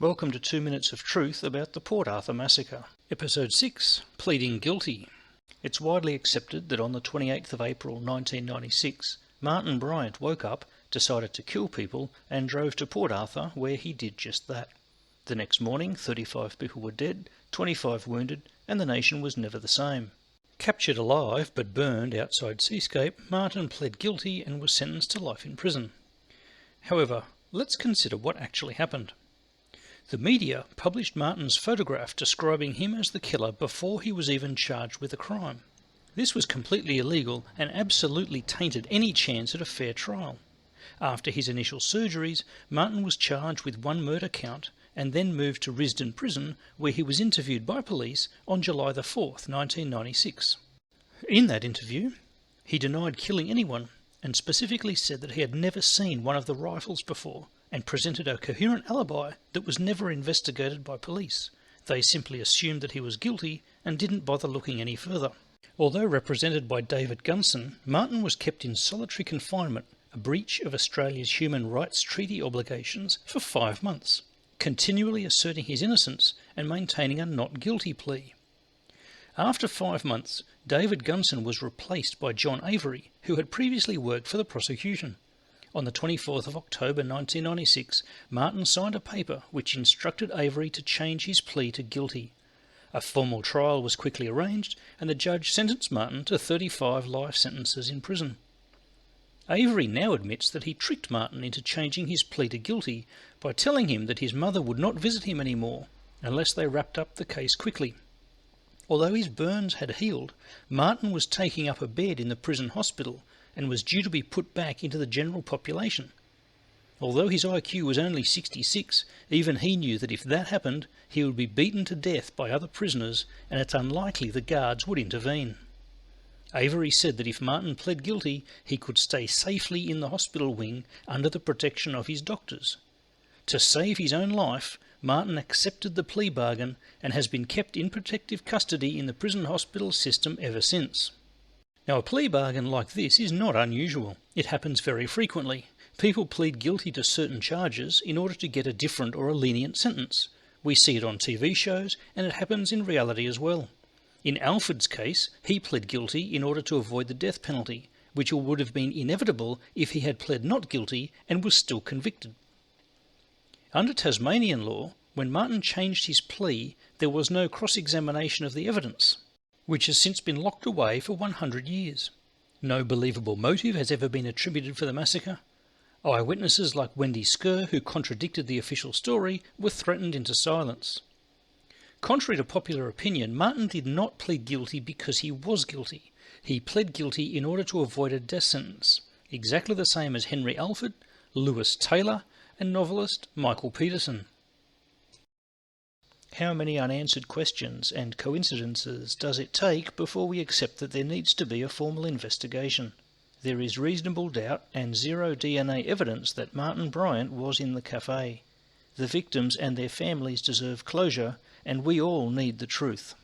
Welcome to 2 Minutes of Truth about the Port Arthur Massacre. Episode 6, Pleading Guilty. It's widely accepted that on the 28th of April 1996, Martin Bryant woke up, decided to kill people and drove to Port Arthur where he did just that. The next morning, 35 people were dead, 25 wounded, and the nation was never the same. Captured alive but burned outside Seascape, Martin pled guilty and was sentenced to life in prison. However, let's consider what actually happened. The media published Martin's photograph describing him as the killer before he was even charged with a crime. This was completely illegal and absolutely tainted any chance at a fair trial. After his initial surgeries, Martin was charged with one murder count and then moved to Risdon Prison, where he was interviewed by police on July the 4th, 1996. In that interview, he denied killing anyone and specifically said that he had never seen one of the rifles before, and presented a coherent alibi that was never investigated by police. They simply assumed that he was guilty and didn't bother looking any further. Although represented by David Gunson, Martin was kept in solitary confinement, a breach of Australia's Human Rights Treaty obligations, for 5 months, continually asserting his innocence and maintaining a not guilty plea. After 5 months, David Gunson was replaced by John Avery, who had previously worked for the prosecution. On the 24th of October 1996, Martin signed a paper which instructed Avery to change his plea to guilty. A formal trial was quickly arranged, and the judge sentenced Martin to 35 life sentences in prison. Avery now admits that he tricked Martin into changing his plea to guilty by telling him that his mother would not visit him anymore unless they wrapped up the case quickly. Although his burns had healed, Martin was taking up a bed in the prison hospital and was due to be put back into the general population. Although his IQ was only 66, even he knew that if that happened, he would be beaten to death by other prisoners, and it's unlikely the guards would intervene. Avery said that if Martin pled guilty, he could stay safely in the hospital wing under the protection of his doctors. To save his own life, Martin accepted the plea bargain and has been kept in protective custody in the prison hospital system ever since. Now, a plea bargain like this is not unusual. It happens very frequently. People plead guilty to certain charges in order to get a different or a lenient sentence. We see it on TV shows, and it happens in reality as well. In Alfred's case, he pled guilty in order to avoid the death penalty, which would have been inevitable if he had pled not guilty and was still convicted. Under Tasmanian law, when Martin changed his plea, there was no cross-examination of the evidence, which has since been locked away for 100 years. No believable motive has ever been attributed for the massacre. Eyewitnesses like Wendy Skerr, who contradicted the official story, were threatened into silence. Contrary to popular opinion, Martin did not plead guilty because he was guilty. He pled guilty in order to avoid a death sentence, exactly the same as Henry Alford, Lewis Taylor, and novelist Michael Peterson. How many unanswered questions and coincidences does it take before we accept that there needs to be a formal investigation? There is reasonable doubt and zero DNA evidence that Martin Bryant was in the cafe. The victims and their families deserve closure, and we all need the truth.